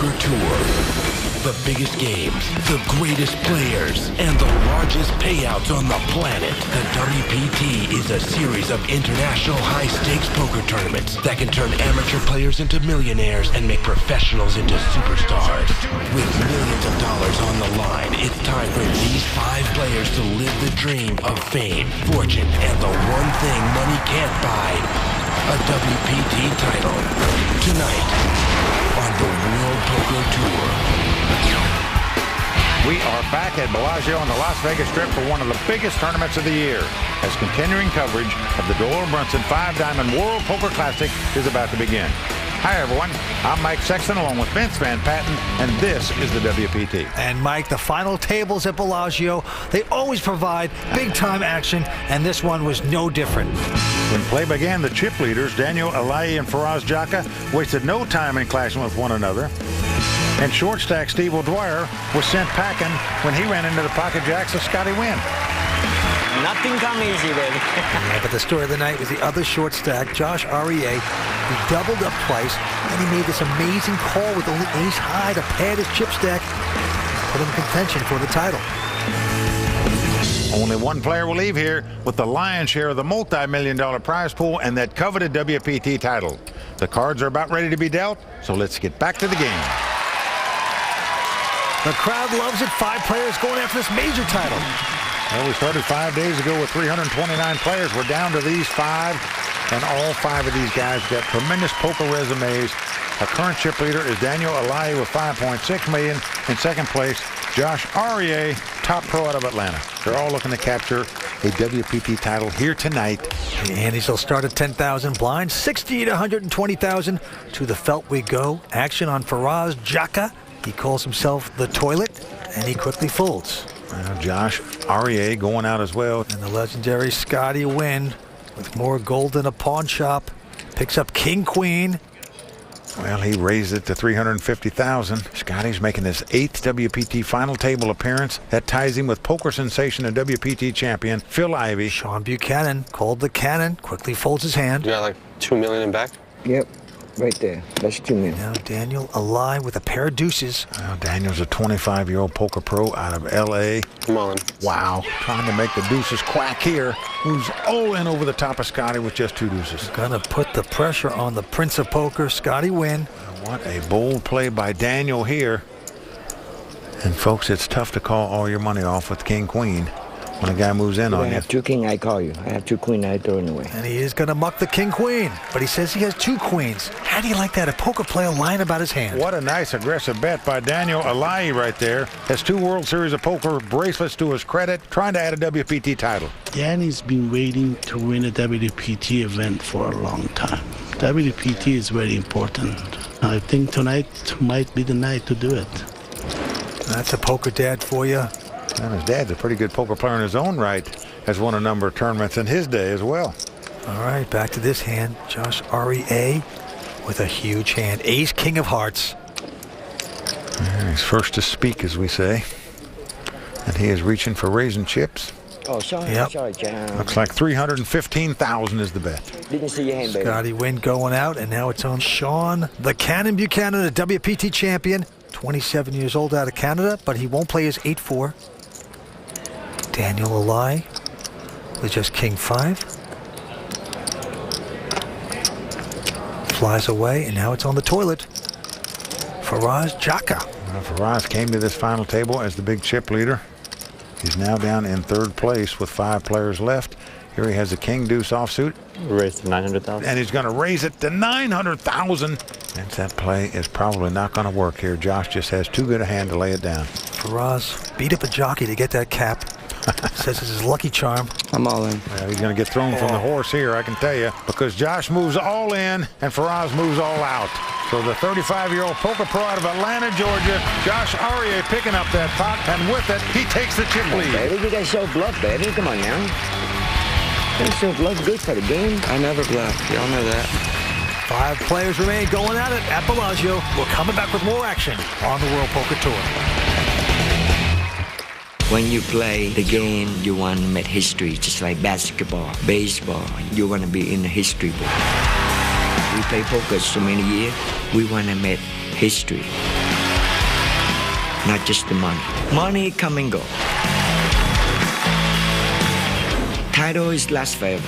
Poker Tour. The biggest games, the greatest players, and the largest payouts on the planet. The WPT is a series of international high-stakes poker tournaments that can turn amateur players into millionaires and make professionals into superstars. With millions of dollars on the line, it's time for these 5 players to live the dream of fame, fortune, and the one thing money can't buy, a WPT title. Tonight on the World Poker Tour. We are back at Bellagio on the Las Vegas Strip for one of the biggest tournaments of the year, as continuing coverage of the Doyle Brunson 5-Diamond World Poker Classic is about to begin. Hi, everyone. I'm Mike Sexton along with Vince Van Patten, and this is the WPT. And, Mike, the final tables at Bellagio, they always provide big-time action, and this one was no different. When play began, the chip leaders, Daniel Alaei and Faraz Jaka, wasted no time in clashing with one another. And short stack Steve O'Dwyer was sent packing when he ran into the pocket jacks of Scotty Wynn. Nothing come easy, baby. Yeah, but the story of the night was the other short stack, Josh Aurier. He doubled up twice, and he made this amazing call with only ace high to pad his chip stack, put him in contention for the title. Only one player will leave here with the lion's share of the multi-million-dollar prize pool and that coveted WPT title. The cards are about ready to be dealt, so let's get back to the game. The crowd loves it. 5 players going after this major title. Well, we started 5 days ago with 329 players. We're down to these 5, and all 5 of these guys got tremendous poker resumes. Our current chip leader is Daniel Alaei with $5.6 million. In second place, Josh Aurier, top pro out of Atlanta. They're all looking to capture a WPT title here tonight. The Andes will start at 10,000 blinds, 60 to 120,000. To the felt we go. Action on Faraz Jaka. He calls himself the toilet, and he quickly folds. Josh Aurier going out as well. And the legendary Scotty Wynn, with more gold than a pawn shop, picks up King-Queen. Well, he raised it to 350,000. Scotty's making his 8th WPT final table appearance. That ties him with poker sensation and WPT champion Phil Ivey. Sean Buchanan, called the Cannon, quickly folds his hand. You got like $2 million in back? Yep. Right there. That's $2 million. Now Daniel Alaei with a pair of deuces. Well, Daniel's a 25-year-old poker pro out of L.A. Come on. Wow. Trying to make the deuces quack here. Moves all in over the top of Scotty with just 2 deuces. Gonna put the pressure on the Prince of Poker, Scotty Wynn. What a bold play by Daniel here. And, folks, it's tough to call all your money off with King-Queen. When a guy moves in on you. I have 2 king, I call you. I have 2 queen, I throw it away. And he is going to muck the King-Queen. But he says he has 2 queens. How do you like that? A poker player lying about his hand. What a nice aggressive bet by Daniel Alaei right there. Has 2 World Series of Poker bracelets to his credit, trying to add a WPT title. Danny's been waiting to win a WPT event for a long time. WPT is very important. I think tonight might be the night to do it. That's a poker dad for you. And his dad's a pretty good poker player in his own right. Has won a number of tournaments in his day as well. All right, back to this hand. Josh Aurier with a huge hand. Ace, king of hearts. And he's first to speak, as we say. And he is reaching for raising chips. Oh, sorry. Yep. Sorry, John. Looks like 315,000 is the bet. Didn't see your hand, baby. Scotty Wynn going out, and now it's on Sean the Cannon Buchanan, the WPT champion. 27 years old out of Canada, but he won't play his 8-4. Daniel Alaei with just king 5. Flies away, and now it's on the toilet. Faraz Jaka. Well, Faraz came to this final table as the big chip leader. He's now down in 3rd place with 5 players left. Here he has a king deuce offsuit. Raised to 900,000. And he's going to raise it to 900,000. And that play is probably not going to work here. Josh just has too good a hand to lay it down. Faraz beat up a jockey to get that cap. Says it's his lucky charm. I'm all in. Well, he's going to get thrown from the horse here, I can tell you, because Josh moves all in and Faraz moves all out. So the 35-year-old poker pro out of Atlanta, Georgia, Josh Aurier picking up that pot, and with it, he takes the chip lead. Baby, you guys show bluff, baby. Come on now. You show bluff, good for the game. I never bluff. Y'all know that. 5 players remain going at it at Bellagio. We're coming back with more action on the World Poker Tour. When you play the game, you want to make history, just like basketball, baseball. You want to be in the history book. We play poker so many years, we want to make history. not just the money. Money come and go. Title is last forever.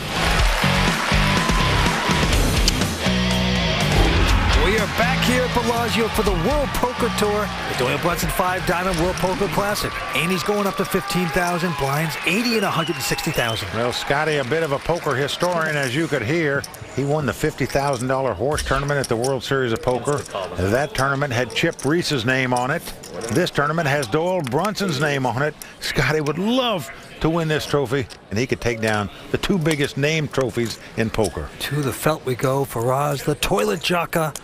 We are back here at Bellagio for the World Poker Tour, the Doyle Brunson 5 Diamond World Poker Classic. Amy's going up to 15,000, blinds 80 and 160,000. Well, Scotty, a bit of a poker historian, as you could hear. He won the $50,000 horse tournament at the World Series of Poker. That tournament had Chip Reese's name on it. This tournament has Doyle Brunson's name on it. Scotty would love to win this trophy, and he could take down the two biggest name trophies in poker. To the felt we go. Faraz, the toilet jocker,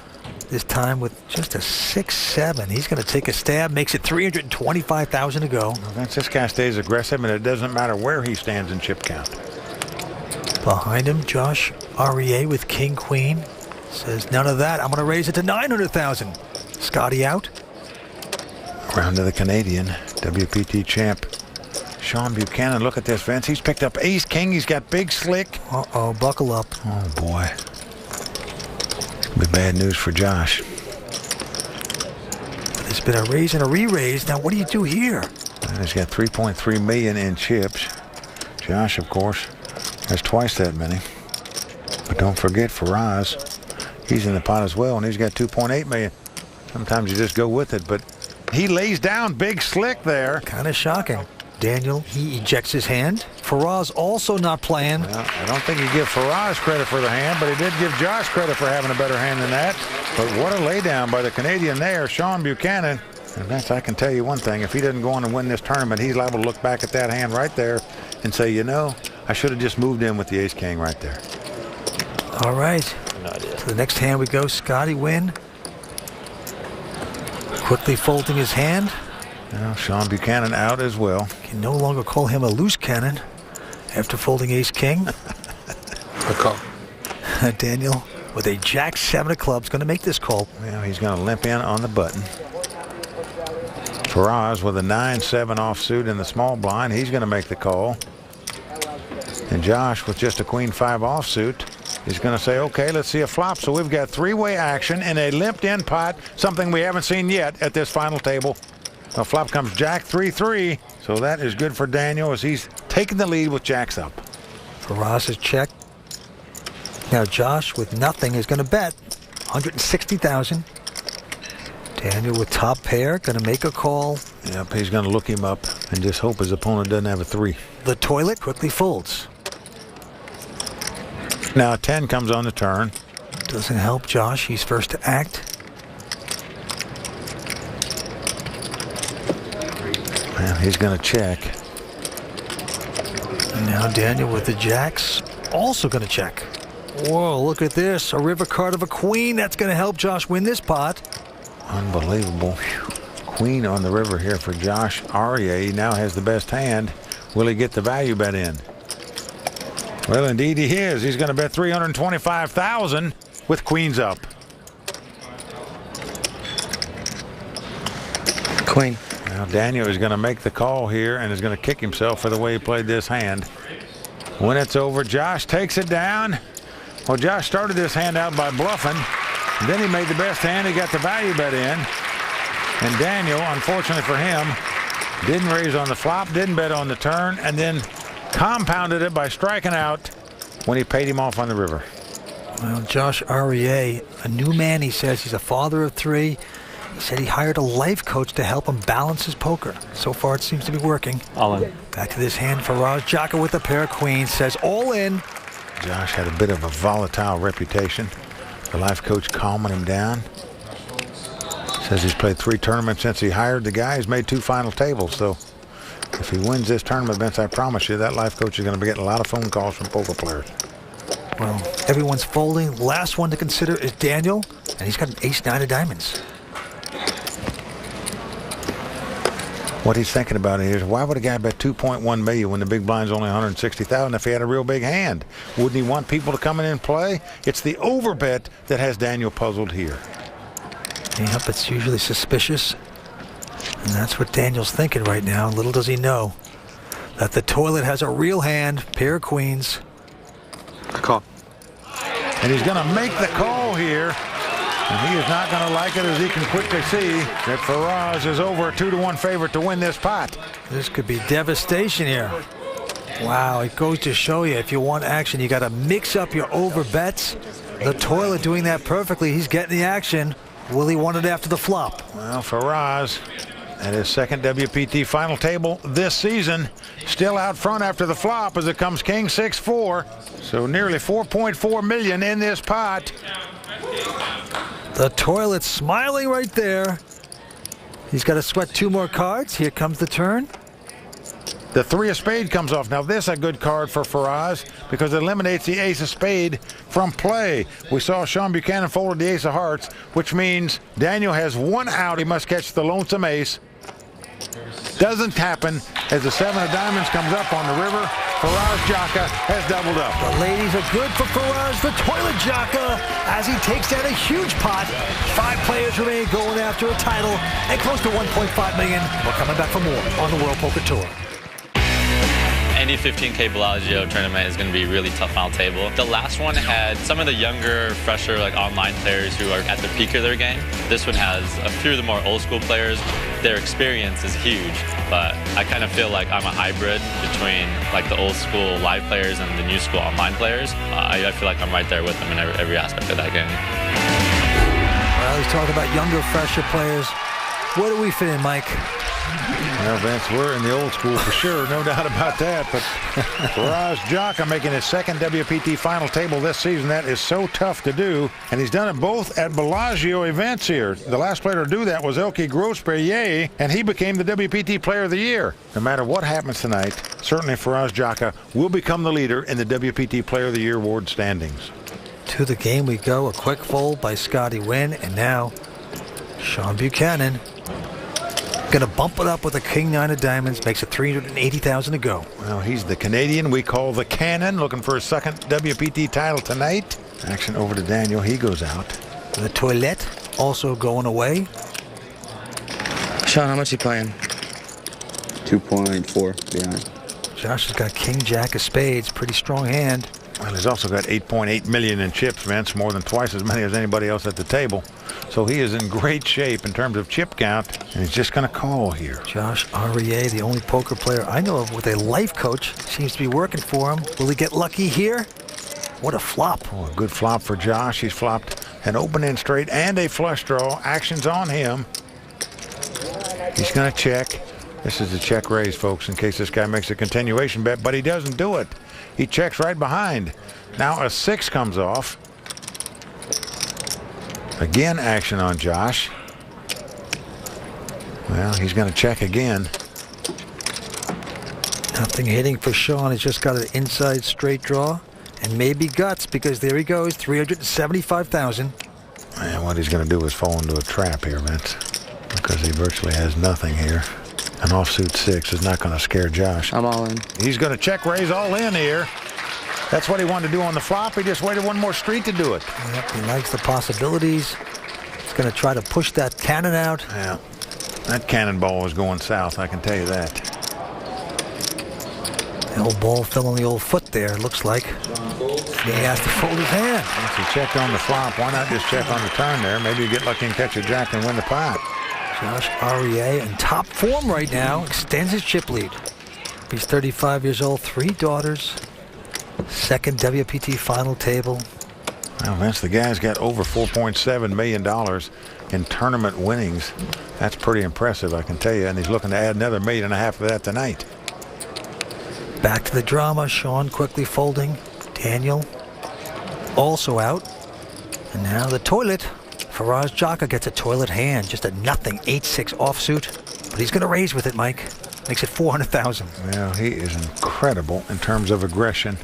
this time with just a 6-7. He's going to take a stab, makes it 325,000 to go. Well, this guy stays aggressive, and it doesn't matter where he stands in chip count. Behind him, Josh REA with King Queen. Says, none of that. I'm going to raise it to 900,000. Scotty out. Round to the Canadian, WPT champ, Sean Buchanan. Look at this, Vince. He's picked up ace king. He's got big slick. Uh-oh, buckle up. Oh, boy. It's going to be bad news for Josh. There's been a raise and a re-raise. Now, what do you do here? And he's got 3.3 million in chips. Josh, of course, has twice that many. But don't forget Faraz. He's in the pot as well, and he's got 2.8 million. Sometimes you just go with it, but he lays down big slick there. Kind of shocking. Daniel, he ejects his hand. Faraz also not playing. Well, I don't think you give Faraz credit for the hand, but he did give Josh credit for having a better hand than that. But what a laydown by the Canadian there, Sean Buchanan. And Vince, I can tell you one thing. If he doesn't go on and win this tournament, he's liable to look back at that hand right there and say, you know, I should have just moved in with the ace-king right there. All right. To the next hand we go. Scotty win. Quickly folding his hand. Now Sean Buchanan out as well. Can no longer call him a loose cannon after folding ace-king. A call. Daniel with a jack-7 of clubs going to make this call. Well, he's going to limp in on the button. Faraz with a 9-7 offsuit in the small blind. He's going to make the call. And Josh with just a queen-5 offsuit. He's going to say, okay, let's see a flop. So we've got three-way action in a limped-in pot, something we haven't seen yet at this final table. A flop comes Jack 3-3. So that is good for Daniel as he's taking the lead with jacks up. Faraz is checked. Now Josh with nothing is going to bet 160,000. Daniel with top pair going to make a call. Yep, he's going to look him up and just hope his opponent doesn't have a 3. The toilet quickly folds. Now 10 comes on the turn. Doesn't help Josh. He's first to act. Well, he's going to check. And now Daniel with the jacks also going to check. Whoa, look at this. A river card of a queen. That's going to help Josh win this pot. Unbelievable. Queen on the river here for Josh Aryeh. He now has the best hand. Will he get the value bet in? Well, indeed he is. He's going to bet 325,000 with queens up. Queen. Now Daniel is going to make the call here and is going to kick himself for the way he played this hand. When it's over, Josh takes it down. Well, Josh started this hand out by bluffing. Then he made the best hand. He got the value bet in. And Daniel, unfortunately for him, didn't raise on the flop, didn't bet on the turn, and then compounded it by striking out when he paid him off on the river. Well, Josh Aryeh, a new man, he says. He's a father of 3. He said he hired a life coach to help him balance his poker. So far, it seems to be working. All in. Back to this hand. Faraz Jaka with a pair of queens says all in. Josh had a bit of a volatile reputation. The life coach calming him down. Says he's played 3 tournaments since he hired the guy. He's made 2 final tables. So if he wins this tournament, Vince, I promise you that life coach is going to be getting a lot of phone calls from poker players. Well, everyone's folding. Last one to consider is Daniel, and he's got an ace-9 of diamonds. What he's thinking about is, why would a guy bet 2.1 million when the big blind's only 160,000 if he had a real big hand? Wouldn't he want people to come in and play? It's the overbet that has Daniel puzzled here. Yep, it's usually suspicious. And that's what Daniel's thinking right now. Little does he know that the toilet has a real hand, pair of queens. A call. And he's going to make the call here. And he is not going to like it, as he can quickly see that Faraz is over a 2-1 favorite to win this pot. This could be devastation here. Wow, it goes to show you, if you want action, you got to mix up your over bets. The Toilet doing that perfectly. He's getting the action. Will he want it after the flop? Well, Faraz at his second WPT final table this season, still out front after the flop as it comes king 6-4. So nearly 4.4 million in this pot. The Toilet smiling right there. He's got to sweat 2 more cards. Here comes the turn. The 3 of spade comes off. Now this a good card for Faraz because it eliminates the ace of spade from play. We saw Sean Buchanan folded the ace of hearts, which means Daniel has 1 out. He must catch the lonesome ace. Doesn't happen as the 7 of diamonds comes up on the river. Faraz Jaka has doubled up. The ladies are good for Faraz, the Toilet Jaka, as he takes down a huge pot. 5 players remain going after a title and close to 1.5 million. We're coming back for more on the World Poker Tour. Any 15K Bellagio tournament is going to be a really tough final table. The last one had some of the younger, fresher, like online players who are at the peak of their game. This one has a few of the more old school players. Their experience is huge, but I kind of feel like I'm a hybrid between like the old school live players and the new school online players. I feel like I'm right there with them in every aspect of that game. Well, he's talking about younger, fresher players. Where do we fit in, Mike? Well, Vince, we're in the old school for sure, no doubt about that. But Faraz Jaka making his second WPT final table this season. That is so tough to do. And he's done it both at Bellagio events here. The last player to do that was Elke Grossperrier, and he became the WPT Player of the Year. No matter what happens tonight, certainly Faraz Jaka will become the leader in the WPT Player of the Year award standings. To the game we go. A quick fold by Scotty Wynn. And now Sean Buchanan going to bump it up with a king-9 of diamonds. Makes it 380,000 to go. Well, he's the Canadian we call the Cannon, looking for his second WPT title tonight. Action over to Daniel. He goes out. The Toilet also going away. Sean, how much you playing? 2.4 behind. Josh has got king-jack of spades. Pretty strong hand. Well, he's also got 8.8 million in chips, Vince, more than twice as many as anybody else at the table. So he is in great shape in terms of chip count, and he's just going to call here. Josh Arieh, the only poker player I know of with a life coach, seems to be working for him. Will he get lucky here? What a flop. Oh, a good flop for Josh. He's flopped an open-end straight and a flush draw. Action's on him. He's going to check. This is a check raise, folks, in case this guy makes a continuation bet, but he doesn't do it. He checks right behind. Now a 6 comes off. Again, action on Josh. Well, he's going to check again. Nothing hitting for Sean. He's just got an inside straight draw. And maybe guts, because there he goes, 375,000. And what he's going to do is fall into a trap here, Vince, because he virtually has nothing here. An offsuit 6 is not going to scare Josh. I'm all in. He's going to check raise all in here. That's what he wanted to do on the flop. He just waited one more street to do it. Yep, he likes the possibilities. He's going to try to push that cannon out. Yeah, that cannonball is going south, I can tell you that. The old ball fell on the old foot there, it looks like. And he has to fold his hand. Once he checked on the flop, why not just check on the turn there? Maybe you get lucky and catch a jack and win the pot. Josh Arieh in top form right now, extends his chip lead. He's 35 years old, 3 daughters, second WPT final table. Well, Vince, the guy's got over $4.7 million in tournament winnings. That's pretty impressive, I can tell you, and he's looking to add another $1.5 million of that tonight. Back to the drama, Sean quickly folding. Daniel also out. And now the Toilet. Faraz Jaka gets a toilet hand, just a nothing 8-6 offsuit, but he's going to raise with it, Mike. Makes it 400,000. Well, he is incredible in terms of aggression.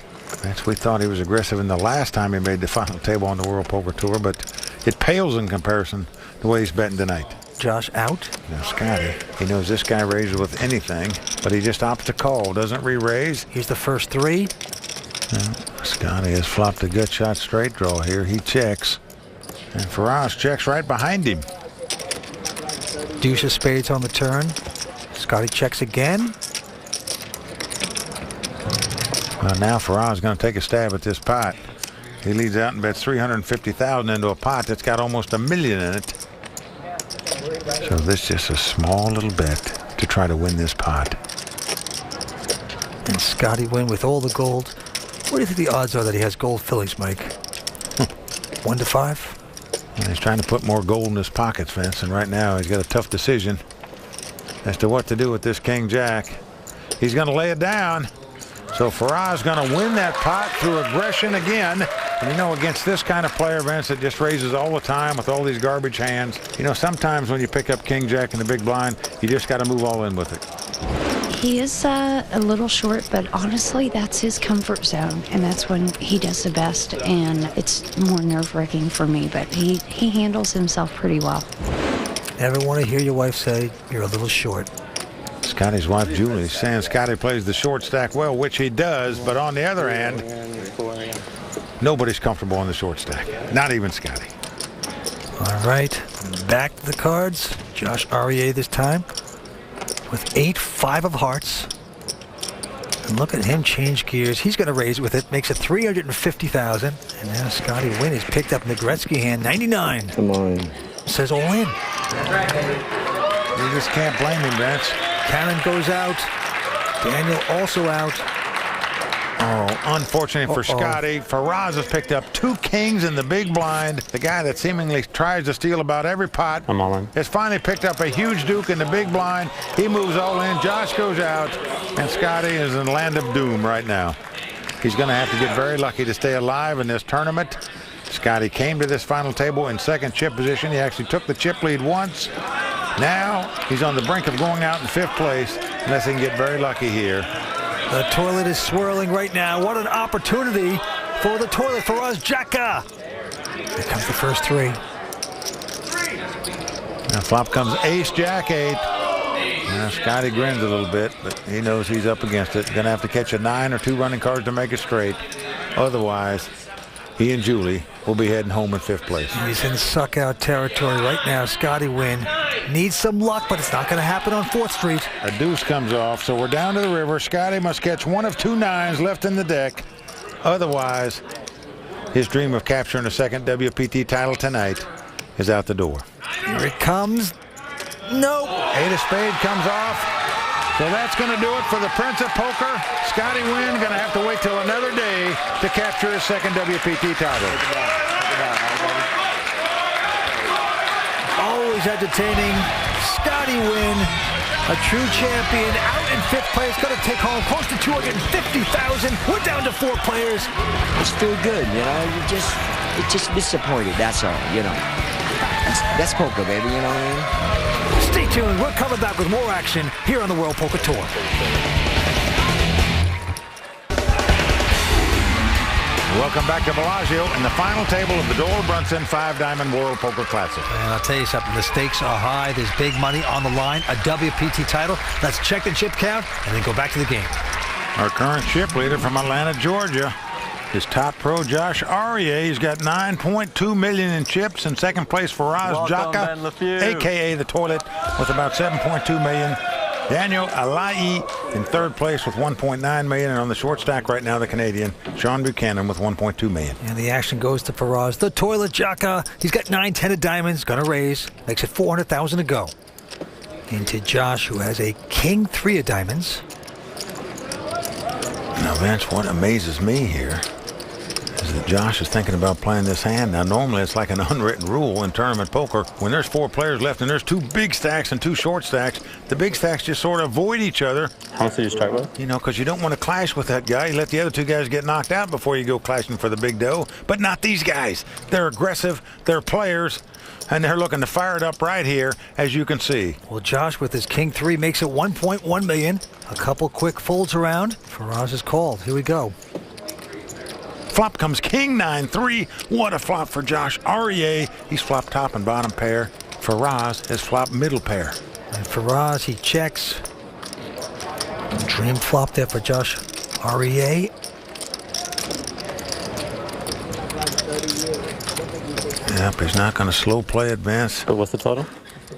We thought he was aggressive in the last time he made the final table on the World Poker Tour, but it pales in comparison to the way he's betting tonight. Josh out. Now Scotty, he knows this guy raises with anything, but he just opts to call, doesn't re-raise. Here's the first 3. Well, Scotty has flopped a gut shot straight draw here. He checks. And Faraz checks right behind him. Deuce of spades on the turn. Scotty checks again. Well, now Faraz is going to take a stab at this pot. He leads out and bets 350,000 into a pot that's got almost $1 million in it. So this is just a small little bet to try to win this pot. And Scotty Wynn with all the gold. What do you think the odds are that he has gold fillies, Mike? 1 to 5? And he's trying to put more gold in his pockets, Vince, and right now he's got a tough decision as to what to do with this King Jack. He's going to lay it down. So Faraz is going to win that pot through aggression again. And you know, against this kind of player, Vince, that just raises all the time with all these garbage hands, you know, sometimes when you pick up King Jack in the big blind, you just got to move all in with it. He is a little short, but honestly, that's his comfort zone, and that's when he does the best, and it's more nerve-wracking for me, but he handles himself pretty well. Never want to hear your wife say you're a little short. Scotty's wife, Julie, is saying Scotty plays the short stack well, which he does, but on the other hand, nobody's comfortable on the short stack, not even Scotty. All right, back to the cards. Josh Arieh this time with 8-5 of hearts. And look at him change gears. He's going to raise with it, makes it 350,000. And now Scotty Wynn has picked up the Gretzky hand, 99. Come on. Says all in. You just can't blame him, Vince. Cannon goes out. Daniel also out. Oh, unfortunately for Scotty, Faraz has picked up 2 kings in the big blind. The guy that seemingly tries to steal about every pot I'm all in. has finally picked up a huge duke in the big blind. He moves all in. Josh goes out, and Scotty is in the land of doom right now. He's going to have to get very lucky to stay alive in this tournament. Scotty came to this final table in second chip position. He actually took the chip lead once. Now he's on the brink of going out in 5th place unless he can get very lucky here. The toilet is swirling right now. What an opportunity for the toilet for us, Jacka. Here comes the first 3. Now flop comes ace, jack 8. Now Scotty grins a little bit, but he knows he's up against it. Going to have to catch a 9 or 2 running cards to make it straight. Otherwise, he and Julie will be heading home in 5th place. He's in suck-out territory right now. Scotty Wynn needs some luck, but it's not going to happen on 4th Street. A deuce comes off, so we're down to the river. Scotty must catch one of 2 9s left in the deck. Otherwise, his dream of capturing a second WPT title tonight is out the door. Here it comes. Nope. 8 of spade comes off. So that's going to do it for the Prince of Poker. Scotty Wynn going to have to wait till another day to capture his second WPT title. Always entertaining. Scotty Wynn, a true champion, out in 5th place, going to take home close to 250,000. We're down to 4 players. It's still good, you know. You're just disappointed. That's all, you know. That's poker, baby. You know what I mean? Stay tuned. We're coming back with more action here on the World Poker Tour. Welcome back to Bellagio in the final table of the Doyle Brunson 5-Diamond World Poker Classic. And I'll tell you something, the stakes are high. There's big money on the line, a WPT title. Let's check the chip count and then go back to the game. Our current chip leader from Atlanta, Georgia, is top pro Josh Arieh. He's got 9.2 million in chips. In second place, Faraz Jaka, a.k.a. the Toilet, with about 7.2 million. Daniel Alaei in third place with 1.9 million. And on the short stack right now, the Canadian, Sean Buchanan, with 1.2 million. And the action goes to Faraz, the Toilet Jaka. He's got 9-10 of diamonds, going to raise. Makes it 400,000 to go. Into Josh, who has a king 3 of diamonds. Now, Vince, what amazes me here is that Josh is thinking about playing this hand. Now, normally it's like an unwritten rule in tournament poker. When there's 4 players left and there's 2 big stacks and 2 short stacks, the big stacks just sort of avoid each other. How much did you start with? You know, because you don't want to clash with that guy. You let the other 2 guys get knocked out before you go clashing for the big dough. But not these guys. They're aggressive. They're players. And they're looking to fire it up right here, as you can see. Well, Josh, with his king 3, makes it 1.1 million. A couple quick folds around. Faraz is called. Here we go. Flop comes king 9-3. What a flop for Josh Arieh. He's flopped top and bottom pair. Faraz has flopped middle pair. And Faraz, he checks. Dream flop there for Josh Arieh. Yep, he's not going to slow play advance. But what's the total?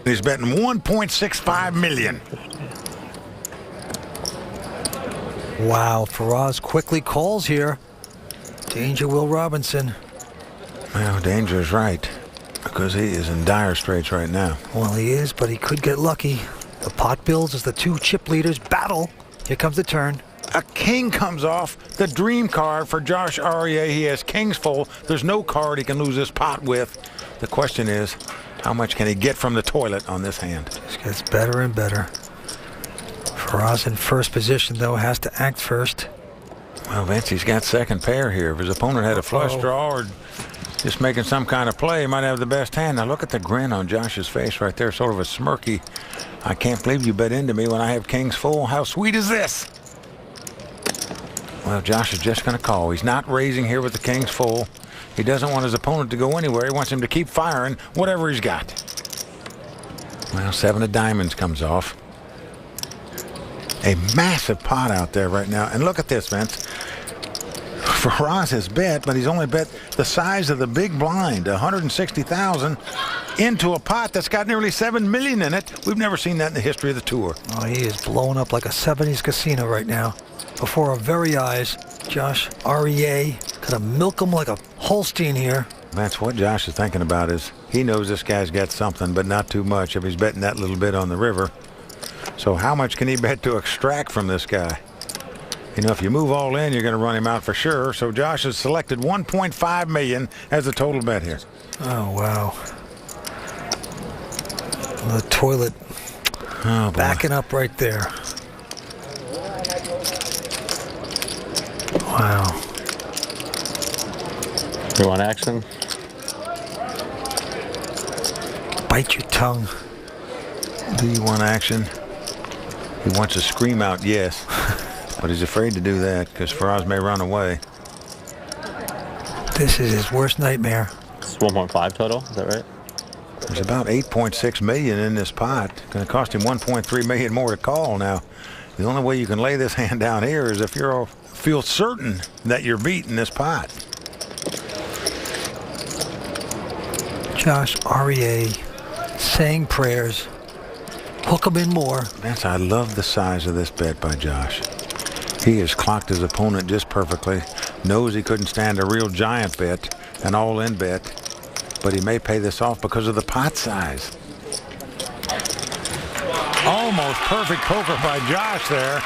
He's betting 1.65 million. Wow, Faraz quickly calls here. Danger Will Robinson. Well, danger is right, because he is in dire straits right now. Well, he is, but he could get lucky. The pot builds as the two chip leaders battle. Here comes the turn. A king comes off, the dream card for Josh Aurier. He has kings full. There's no card he can lose this pot with. The question is, how much can he get from the toilet on this hand? This gets better and better. Faraz in first position, though, has to act first. Well, Vince, he's got second pair here. If his opponent had a flush draw or just making some kind of play, he might have the best hand. Now look at the grin on Josh's face right there, sort of a smirky. I can't believe you bet into me when I have kings full. How sweet is this? Well, Josh is just going to call. He's not raising here with the kings full. He doesn't want his opponent to go anywhere. He wants him to keep firing whatever he's got. Well, 7 of diamonds comes off. A massive pot out there right now. And look at this, Vince. Faraz has bet, but he's only bet the size of the big blind, 160,000, into a pot that's got nearly 7 million in it. We've never seen that in the history of the tour. Oh, he is blowing up like a 70s casino right now. Before our very eyes, Josh Aurier gonna milk him like a Holstein here. That's what Josh is thinking about. Is he knows this guy's got something, but not too much if he's betting that little bit on the river. So how much can he bet to extract from this guy? You know, if you move all in, you're going to run him out for sure. So Josh has selected 1.5 million as the total bet here. Oh, wow. The toilet backing up right there. Wow. You want action? Bite your tongue. Do you want action? He wants to scream out yes, but he's afraid to do that because Faraz may run away. This is his worst nightmare. It's 1.5 total, is that right? There's about 8.6 million in this pot. It's going to cost him 1.3 million more to call now. The only way you can lay this hand down here is if you feel certain that you're beating this pot. Josh Aurier saying prayers. Hook him in more. I love the size of this bet by Josh. He has clocked his opponent just perfectly. Knows he couldn't stand a real giant bet, an all-in bet, but he may pay this off because of the pot size. Almost perfect poker by Josh there.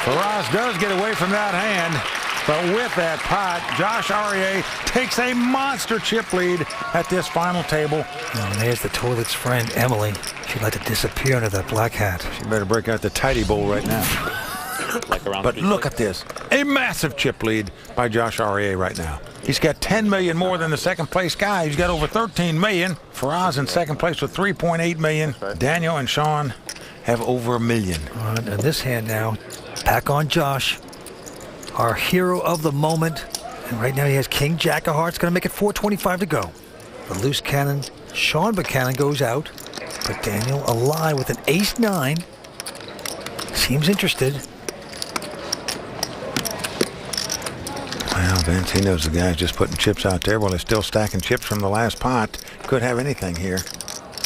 Faraz does get away from that hand, but with that pot, Josh Aurier takes a monster chip lead at this final table. And there's the toilet's friend, Emily. She'd like to disappear under that black hat. She better break out the tidy bowl right now. But look at this. A massive chip lead by Josh Aurier right now. He's got 10 million more than the second place guy. He's got over 13 million. Faraz in second place with 3.8 million. Daniel and Sean have over $1 million. And this hand now, back on Josh, our hero of the moment. And right now he has King Jack of Hearts, going to make it 425 to go. The loose cannon, Sean Buchanan goes out, but Daniel alive with an ace-9. Seems interested. Well, Vince, he knows the guy's just putting chips out there while he's still stacking chips from the last pot. Could have anything here.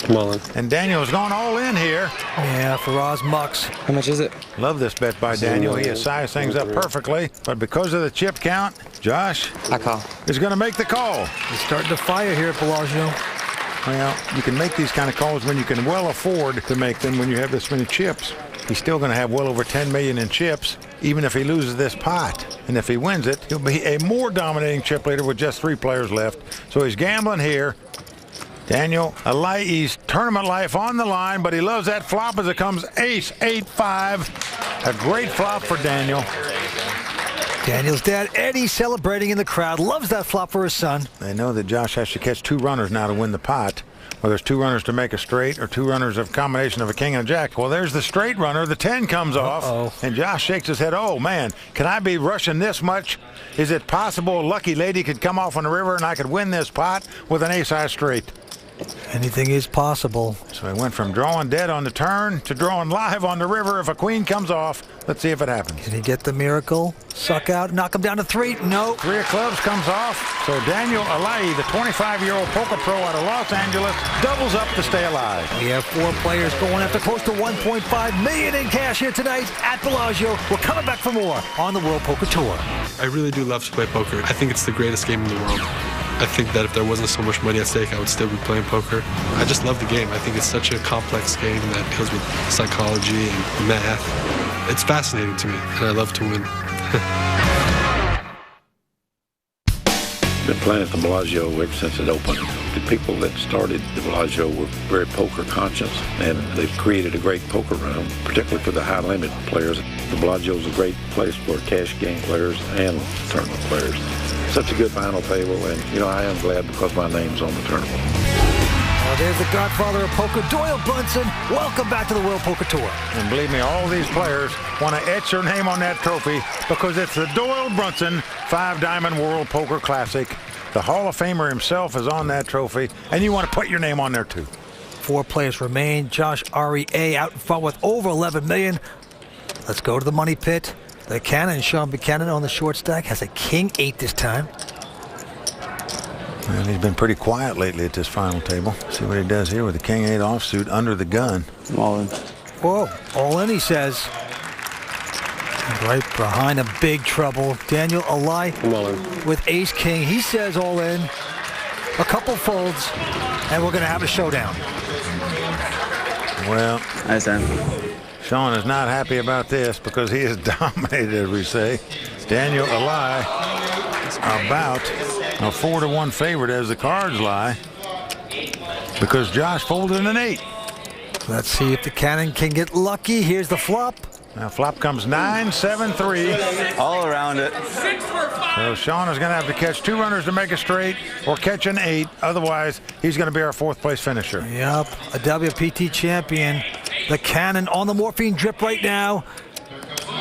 Well, and Daniel's gone all in here. Yeah, Faraz mucks. How much is it? Love this bet by Daniel. He has sized things up perfectly. But because of the chip count, Josh I call. is going to make the call. He's starting to fire here at Bellagio. Well, you can make these kind of calls when you can well afford to make them when you have this many chips. He's still going to have well over 10 million in chips, even if he loses this pot. And if he wins it, he'll be a more dominating chip leader with just 3 players left. So he's gambling here. Daniel, he's tournament life on the line, but he loves that flop as it comes ace, 8-5. A great flop for Daniel. Daniel's dad, Eddie, celebrating in the crowd. Loves that flop for his son. They know that Josh has to catch 2 runners now to win the pot. Whether it's 2 runners to make a straight or 2 runners of combination of a king and a jack. Well, there's the straight runner. The 10 comes off. And Josh shakes his head. Oh, man, can I be rushing this much? Is it possible a lucky lady could come off on the river and I could win this pot with an ace-high straight? Anything is possible. So he went from drawing dead on the turn to drawing live on the river. If a queen comes off, let's see if it happens. Can he get the miracle? Suck out, knock him down to 3. No. 3 of clubs comes off. So Daniel Alaei, the 25-year-old poker pro out of Los Angeles, doubles up to stay alive. We have 4 players going after close to $1.5 million in cash here tonight at Bellagio. We're coming back for more on the World Poker Tour. I really do love to play poker. I think it's the greatest game in the world. I think that if there wasn't so much money at stake, I would still be playing poker. I just love the game. I think it's such a complex game that deals with psychology and math. It's fascinating to me, and I love to win. Been playing at the Bellagio ever since it opened. The people that started the Bellagio were very poker conscious, and they've created a great poker room, particularly for the high limit players. The Bellagio is a great place for cash game players and tournament players. Such a good final table, and I am glad because my name's on the tournament. Oh, there's the godfather of poker, Doyle Brunson. Welcome back to the World Poker Tour. And believe me, all these players want to etch their name on that trophy because it's the Doyle Brunson 5-Diamond World Poker Classic. The Hall of Famer himself is on that trophy, and you want to put your name on there too. 4 players remain. Josh REA out in front with over $11 million. Let's go to the money pit. The Cannon, Sean Buchanan on the short stack, has a King-8 this time. And he's been pretty quiet lately at this final table. See what he does here with the King-8 offsuit under the gun. All in. Whoa, all in, he says. Right behind him, big trouble. Daniel Alaei with Ace-King. He says all in. A couple folds, and we're going to have a showdown. Well, Nice end. Sean is not happy about this because he is dominated, as we say. Daniel Alaei about a 4-1 favorite as the cards lie because Josh folded an 8. Let's see if the Cannon can get lucky. Here's the flop. Now flop comes 9, 7, 3. All around it. So Sean is going to have to catch 2 runners to make a straight or catch an 8. Otherwise, he's going to be our 4th place finisher. Yep, a WPT champion. The Cannon on the morphine drip right now.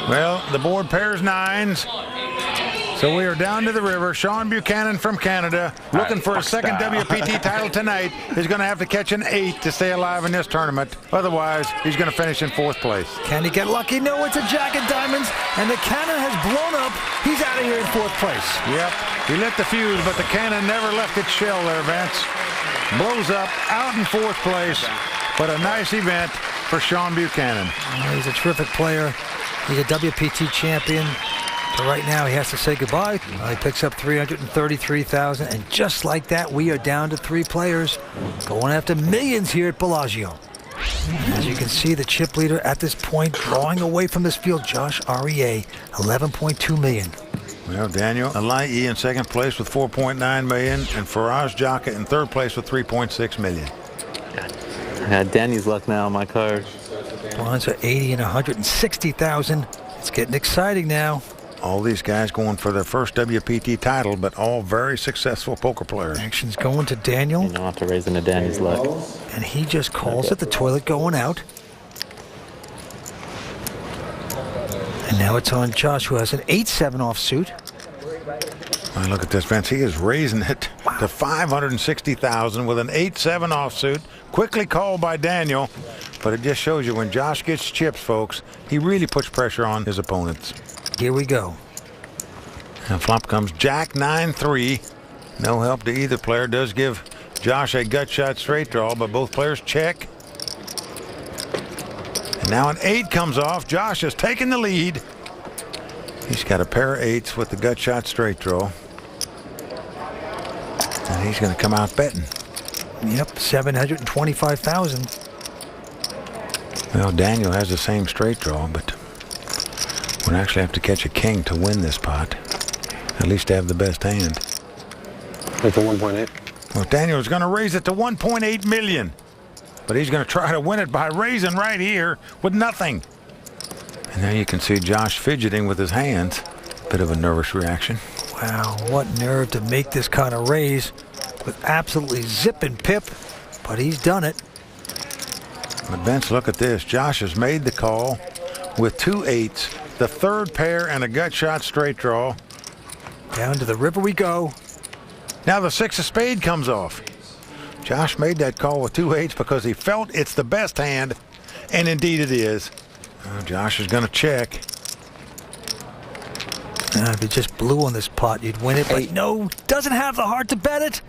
Well, the board pairs 9s. So we are down to the river. Sean Buchanan from Canada, looking for a second WPT title tonight, is going to have to catch an 8 to stay alive in this tournament. Otherwise, he's going to finish in 4th place. Can he get lucky? No, it's a jack of diamonds, and the Cannon has blown up. He's out of here in 4th place. Yep, he lit the fuse, but the Cannon never left its shell there, Vince. Blows up, out in 4th place, but a nice event for Sean Buchanan. He's a terrific player. He's a WPT champion. But right now, he has to say goodbye. He picks up $333,000, and just like that, we are down to 3 players going after millions here at Bellagio. As you can see, the chip leader at this point drawing away from this field, Josh REA, $11.2 million. Well, Daniel Alaei in 2nd place with $4.9 million, and Faraz Jaka in 3rd place with $3.6 million. I got Danny's luck now on my card. Blinds are 80 and 160,000. It's getting exciting now. All these guys going for their first WPT title, but all very successful poker players. Action's going to Daniel. You don't have to raise into Danny's luck. And he just calls it, the toilet going out. And now it's on Josh, who has an 8-7 offsuit. Well, look at this, Vince. He is raising it to $560,000 with an 8-7 offsuit. Quickly called by Daniel. But it just shows you when Josh gets chips, folks, he really puts pressure on his opponents. Here we go. And flop comes Jack 9-3. No help to either player. Does give Josh a gut shot straight draw, but both players check. And now an 8 comes off. Josh has taken the lead. He's got a pair of 8s with the gut shot straight draw. And he's going to come out betting. Yep, $725,000. Well, Daniel has the same straight draw, but would actually have to catch a king to win this pot. At least to have the best hand. Like the 1.8. Well, Daniel's going to raise it to $1.8 million. But he's going to try to win it by raising right here with nothing. And now you can see Josh fidgeting with his hands. Bit of a nervous reaction. Wow, what nerve to make this kind of raise with absolutely zip and pip. But he's done it. But Vince, look at this. Josh has made the call with 2 8s, the 3rd pair, and a gut shot straight draw. Down to the river we go. Now the 6 of spade comes off. Josh made that call with 2-8s because he felt it's the best hand, and indeed it is. Josh is going to check. If you just blew on this pot, you'd win it, but no, doesn't have the heart to bet it.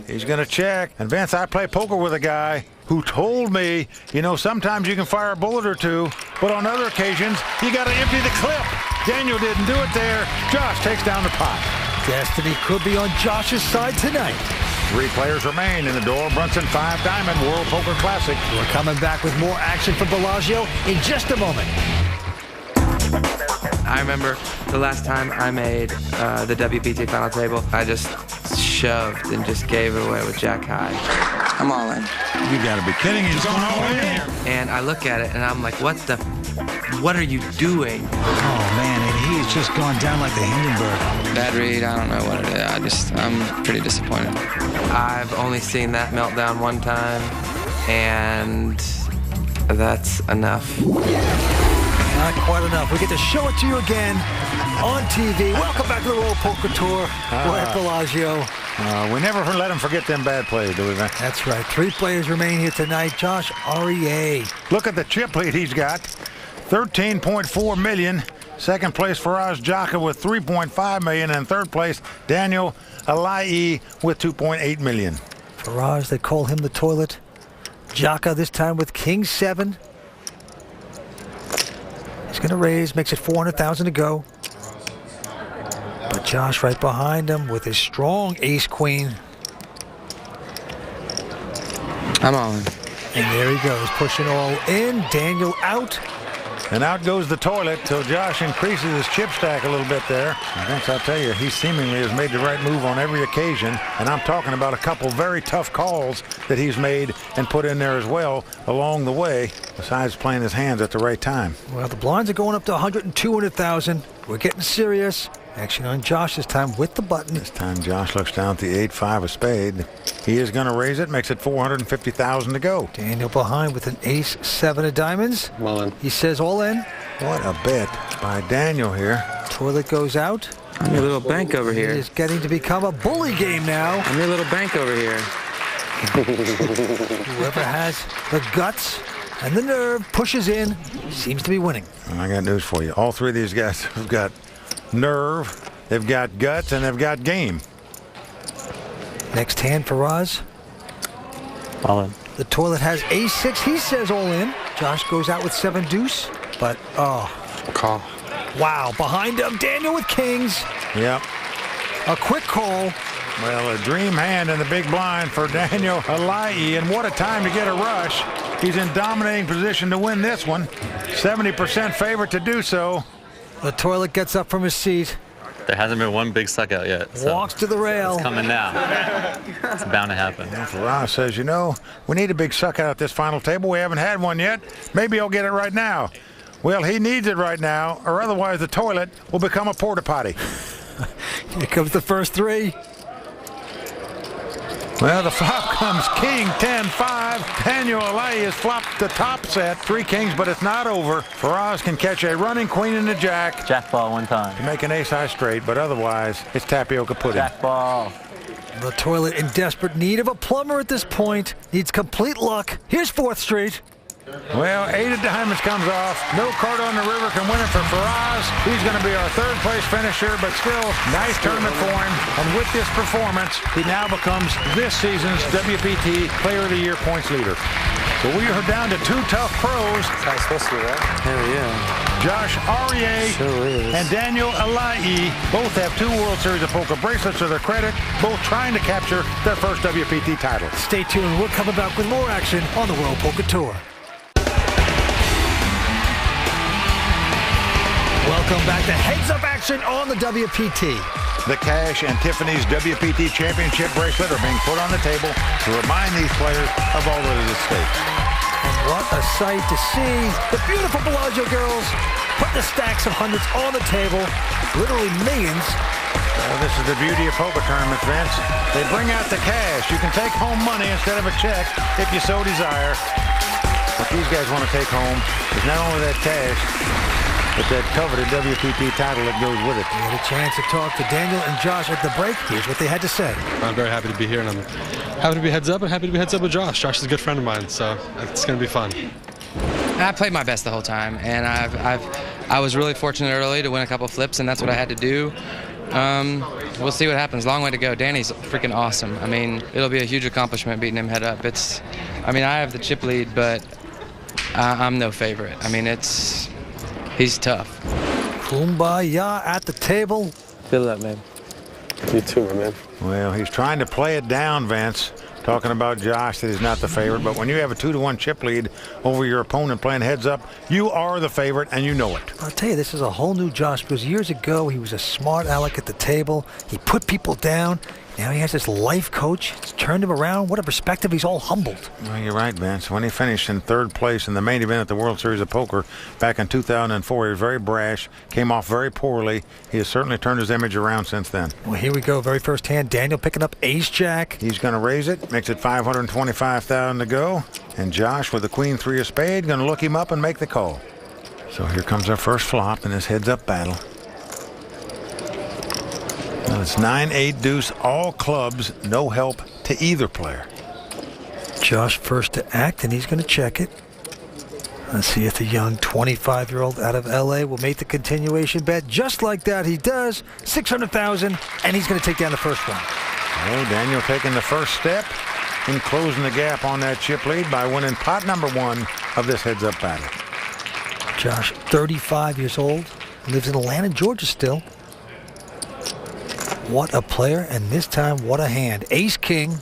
He's going to check. And Vince, I play poker with a guy who told me, you know, sometimes you can fire a bullet or two, but on other occasions, you got to empty the clip. Daniel didn't do it there. Josh takes down the pot. Destiny could be on Josh's side tonight. 3 players remain in the Doyle Brunson 5-Diamond World Poker Classic. We're coming back with more action from Bellagio in just a moment. I remember the last time I made the WPT final table, I just shoved and just gave it away with Jack High. I'm all in. You gotta be kidding, he's going all in. And I look at it and I'm like, what are you doing? Oh man, and he's just gone down like the Hindenburg. Bad read, I don't know what it is. I'm pretty disappointed. I've only seen that meltdown one time, and that's enough. Not quite enough. We get to show it to you again on TV. Welcome back to the World Poker Tour. We're at Bellagio. We never let them forget them bad plays, do we, man? That's right. 3 players remain here tonight. Josh REA. Look at the chip lead he's got. 13.4 million. Second place, Faraz Jaka with 3.5 million. And third place, Daniel Alai with 2.8 million. Faraz, they call him the toilet. Jaka this time with King 7. He's going to raise, makes it 400,000 to go. But Josh right behind him with his strong ace-queen. I'm all in. And there he goes, pushing all in. Daniel out. And out goes the toilet, so Josh increases his chip stack a little bit there. And Vince, I'll tell you, he seemingly has made the right move on every occasion. And I'm talking about a couple very tough calls that he's made and put in there as well along the way, besides playing his hands at the right time. Well, the blinds are going up to 100 and 200,000. We're getting serious. Action on Josh this time with the button. This time Josh looks down at the 8-5 of spade. He is going to raise it, makes it 450,000 to go. Daniel behind with an ace-7 of diamonds. All in. He says all in. What a bet by Daniel here. Toilet goes out. I'm your little bank over here. It is getting to become a bully game now. I'm your little bank over here. Whoever has the guts and the nerve pushes in, seems to be winning. I got news for you. All 3 of these guys have got nerve, they've got guts, and they've got game. Next hand for Roz. All in. The toilet has ace-6. He says all in. Josh goes out with 7 deuce, but Call. Wow, behind him, Daniel with kings. Yep. A quick call. Well, a dream hand in the big blind for Daniel Alai, and what a time to get a rush. He's in dominating position to win this one. 70% favorite to do so. The toilet gets up from his seat. There hasn't been one big suck out yet. So walks to the rail. It's coming now. It's bound to happen. Ross says, you know, we need a big suck out at this final table. We haven't had one yet. Maybe I'll get it right now. Well, he needs it right now, or otherwise the toilet will become a porta potty. Here comes the first 3. Well, the flop comes king, 10-5. Daniel Alai has flopped the top set. 3 kings, but it's not over. Faraz can catch a running queen and a jack. Jack ball one time. To make an ace-high straight, but otherwise, it's tapioca pudding. Jack ball. The toilet in desperate need of a plumber at this point. Needs complete luck. Here's 4th Street. Well, 8 of diamonds comes off. No card on the river can win it for Faraz. He's going to be our 3rd place finisher, but still, nice tournament for him. And with this performance, he now becomes this season's WPT Player of the Year points leader. So we are down to 2 tough pros. That's how it's supposed to be, right? Hell yeah. Josh Aurier and Daniel Alai both have 2 World Series of Poker bracelets to their credit, both trying to capture their first WPT title. Stay tuned. We're coming back with more action on the World Poker Tour. Welcome back to Heads Up action on the WPT. The Cash and Tiffany's WPT Championship bracelet are being put on the table to remind these players of all that is at stake. And what a sight to see. The beautiful Bellagio girls put the stacks of hundreds on the table, literally millions. Well, this is the beauty of poker tournaments, Vince. They bring out the cash. You can take home money instead of a check if you so desire. What these guys want to take home is not only that cash, but that coveted WPT title that goes with it. We had a chance to talk to Daniel and Josh at the break. Here's what they had to say. I'm very happy to be here, and I'm happy to be heads up and happy to be heads up with Josh. Josh is a good friend of mine, so it's going to be fun. I played my best the whole time, and I was really fortunate early to win a couple flips, and that's what I had to do. We'll see what happens. Long way to go. Danny's freaking awesome. I mean, it'll be a huge accomplishment beating him head up. I mean, I have the chip lead, but I'm no favorite. I mean, he's tough. Kumbaya at the table. Feel that, man. You too, my man. Well, he's trying to play it down, Vince. Talking about Josh, that he's not the favorite. But when you have a 2-1 chip lead over your opponent playing heads up, you are the favorite, and you know it. I'll tell you, this is a whole new Josh, because years ago, he was a smart aleck at the table. He put people down. Now he has this life coach. It's turned him around. What a perspective. He's all humbled. Well, you're right, Vince. When he finished in 3rd place in the main event at the World Series of Poker back in 2004, he was very brash, came off very poorly. He has certainly turned his image around since then. Well, here we go. Very first hand. Daniel picking up ace-jack. He's going to raise it. Makes it $525,000 to go. And Josh with the queen 3 of spade going to look him up and make the call. So here comes our first flop in this heads-up battle. Well, it's 9-8 deuce, all clubs, no help to either player. Josh first to act, and he's going to check it. Let's see if the young 25-year-old out of L.A. will make the continuation bet. Just like that, he does. $600,000, and he's going to take down the first one. Oh, Daniel taking the first step in closing the gap on that chip lead by winning pot number 1 of this heads-up battle. Josh, 35 years old, lives in Atlanta, Georgia still. What a player, and this time, what a hand. Ace-king.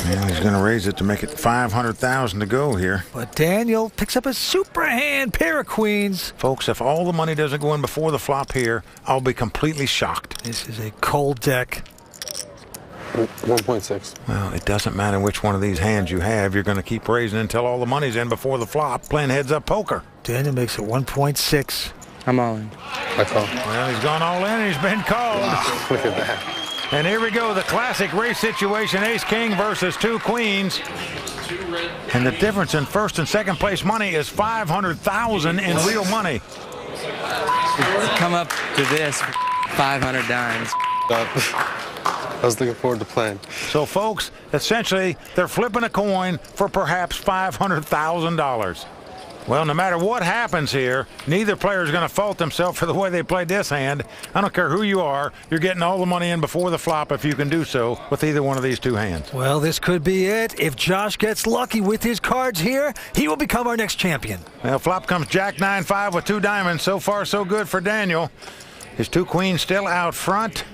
And he's going to raise it to make it $500,000 to go here. But Daniel picks up a super hand, pair of queens. Folks, if all the money doesn't go in before the flop here, I'll be completely shocked. This is a cold deck. 1.6. Well, it doesn't matter which one of these hands you have. You're going to keep raising until all the money's in before the flop, playing heads-up poker. Daniel makes it 1.6. I'm all in. I call. Well, he's gone all in, and he's been called. Wow, look at that. And here we go, the classic race situation, ace-king versus 2 queens. And the difference in first and second place money is $500,000 in real money. Come up to this, 500 dimes. I was looking forward to playing. So, folks, essentially, they're flipping a coin for perhaps $500,000. Well, no matter what happens here, neither player is going to fault themselves for the way they played this hand. I don't care who you are. You're getting all the money in before the flop if you can do so with either one of these 2 hands. Well, this could be it. If Josh gets lucky with his cards here, he will become our next champion. Well, flop comes Jack 9-5 with 2 diamonds. So far, so good for Daniel. His 2 queens still out front.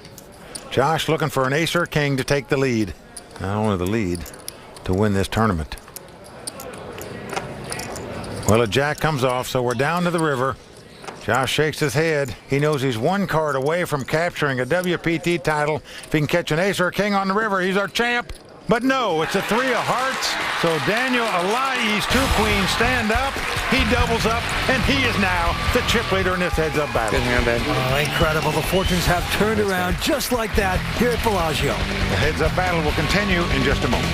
Josh looking for an ace or king to take the lead. Not only the lead, to win this tournament. Well, a jack comes off, so we're down to the river. Josh shakes his head. He knows he's 1 card away from capturing a WPT title. If he can catch an ace or a king on the river, he's our champ. But no, it's a 3 of hearts. So Daniel Alai's 2 queens stand up. He doubles up, and he is now the chip leader in this heads-up battle. Good hand, babe. Oh, incredible. The fortunes have turned around just like that here at Bellagio. The heads-up battle will continue in just a moment.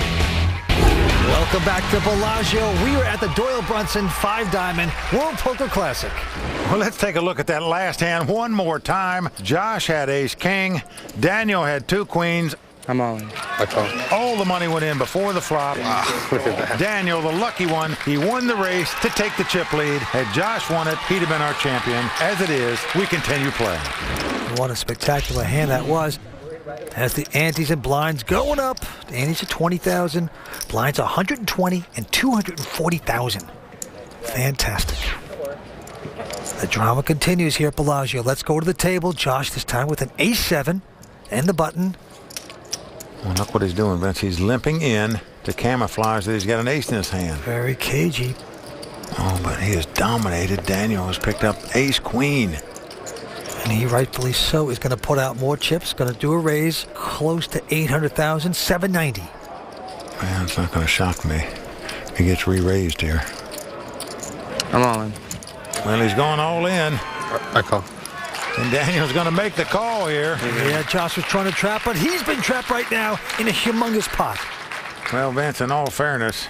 Welcome back to Bellagio. We are at the Doyle Brunson 5-Diamond World Poker Classic. Well, let's take a look at that last hand one more time. Josh had ace-king. Daniel had 2 queens. I'm all in. I call. All the money went in before the flop. Wow, look at that. Daniel, the lucky one, he won the race to take the chip lead. Had Josh won it, he'd have been our champion. As it is, we continue playing. What a spectacular hand that was. As the antes and blinds going up. The antes are 20,000, blinds 120 and 240,000. Fantastic. The drama continues here at Bellagio. Let's go to the table. Josh this time with an ace-7 and the button. Well, look what he's doing, Vince. He's limping in to camouflage that he's got an ace in his hand. Very cagey. Oh, but he has dominated. Daniel has picked up ace-queen. And he rightfully so is going to put out more chips. Going to do a raise close to 800,000, 790. Man, it's not going to shock me. He gets re-raised here. I'm all in. Well, he's going all in. I call. And Daniel's going to make the call here. Yeah, Josh was trying to trap, but he's been trapped right now in a humongous pot. Well, Vince, in all fairness,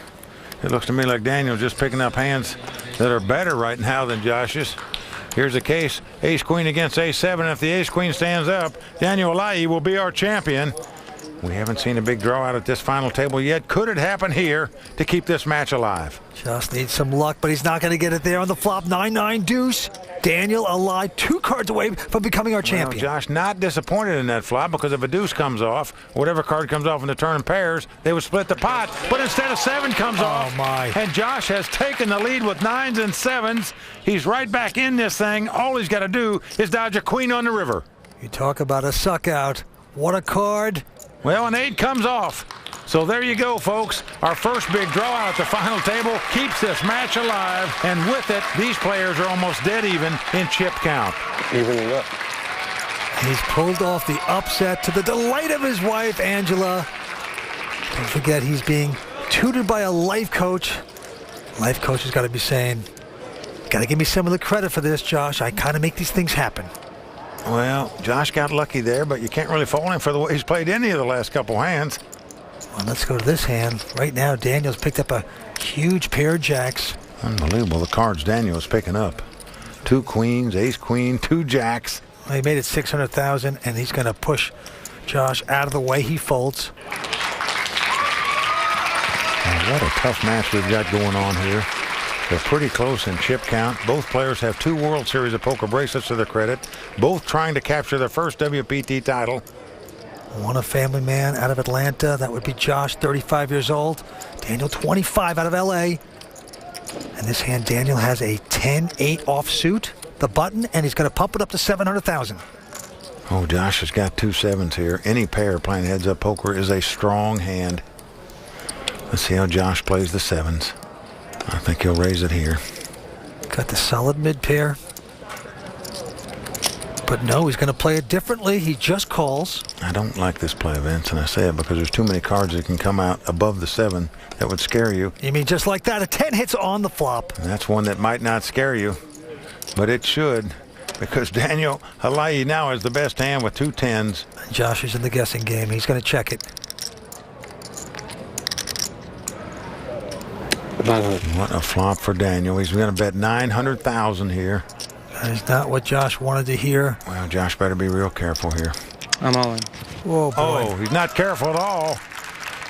it looks to me like Daniel's just picking up hands that are better right now than Josh's. Here's a case, ace-queen against ace-7. If the ace-queen stands up, Daniel Alaei will be our champion. We haven't seen a big draw out at this final table yet. Could it happen here to keep this match alive? Just needs some luck, but he's not going to get it there on the flop. 9-9 deuce. Daniel Alaei 2 cards away from becoming our champion. Josh not disappointed in that flop, because if a deuce comes off, whatever card comes off in the turn in pairs, they would split the pot. But instead a 7 comes off, and Josh has taken the lead with 9s and 7s. He's right back in this thing. All he's got to do is dodge a queen on the river. You talk about a suck out. What a card. Well, an 8 comes off. So there you go, folks. Our first big draw out at the final table keeps this match alive, and with it, these players are almost dead even in chip count. Evening up. He's pulled off the upset to the delight of his wife, Angela. Don't forget, he's being tutored by a life coach. Life coach has got to be saying, got to give me some of the credit for this, Josh. I kind of make these things happen. Well, Josh got lucky there, but you can't really fault him for the way he's played any of the last couple hands. Well, let's go to this hand. Right now, Daniel's picked up a huge pair of jacks. Unbelievable, the cards Daniel's picking up. 2 queens, ace-queen, 2 jacks. Well, he made it 600,000, and he's going to push Josh out of the way. He folds. Well, what a tough match we've got going on here. They're pretty close in chip count. Both players have 2 World Series of Poker bracelets to their credit, both trying to capture their first WPT title. One a family man out of Atlanta. That would be Josh, 35 years old. Daniel, 25, out of LA. And this hand, Daniel has a 10-8 offsuit, the button, and he's going to pump it up to 700,000. Oh, Josh has got 2 7s here. Any pair playing heads-up poker is a strong hand. Let's see how Josh plays the 7s. I think he'll raise it here. Got the solid mid pair. But no, he's going to play it differently. He just calls. I don't like this play, Vince, and I say it because there's too many cards that can come out above the 7 that would scare you. You mean just like that? A 10 hits on the flop. And that's one that might not scare you, but it should, because Daniel Alaei now has the best hand with 2 10s. Josh is in the guessing game. He's going to check it. What a flop for Daniel. He's going to bet 900,000 here. That is not what Josh wanted to hear. Well, Josh better be real careful here. I'm all in. Whoa, boy. Oh, he's not careful at all.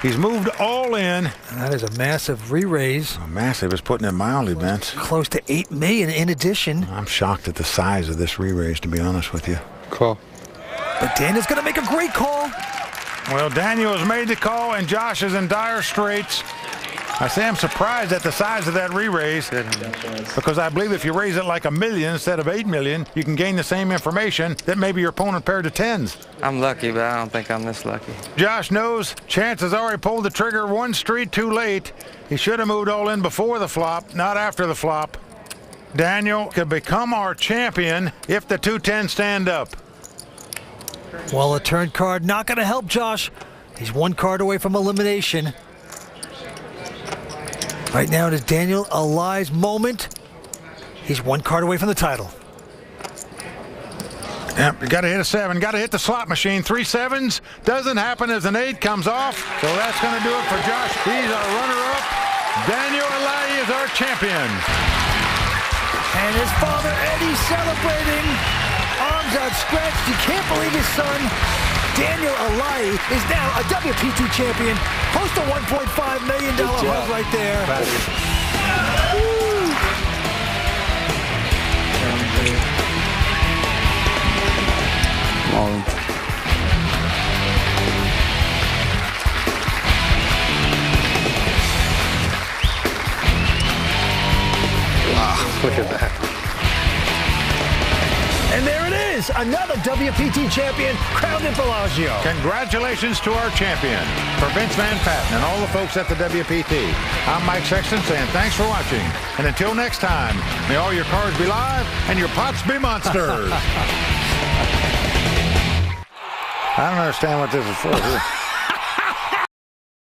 He's moved all in. And that is a massive re-raise. Massive is putting it mildly, Vince. Close to $8 million in addition. I'm shocked at the size of this re-raise, to be honest with you. Call. But Daniel's going to make a great call. Well, Daniel has made the call, and Josh is in dire straits. I say I'm surprised at the size of that re-raise, because I believe if you raise it like $1 million instead of $8 million, you can gain the same information that maybe your opponent paired to 10s. I'm lucky, but I don't think I'm this lucky. Josh knows Chance has already pulled the trigger 1 street too late. He should have moved all in before the flop, not after the flop. Daniel could become our champion if the 2 10s stand up. Well, a turn card not going to help Josh. He's 1 card away from elimination. Right now it is Daniel Alaei's moment. He's 1 card away from the title. Yep, you got to hit a 7. Got to hit the slot machine. 3 7s. Doesn't happen as an 8 comes off. So that's going to do it for Josh. He's our runner-up. Daniel Alaei is our champion. And his father, Eddie, celebrating. Arms outstretched. You can't believe his son, Daniel Alaei, is now a WPT champion. Post a $1.5 million hug right there. Wow, look at that. And there it is, another WPT champion crowned at Bellagio. Congratulations to our champion. For Vince Van Patten and all the folks at the WPT, I'm Mike Sexton saying thanks for watching. And until next time, may all your cards be live and your pots be monsters. I don't understand what this is for.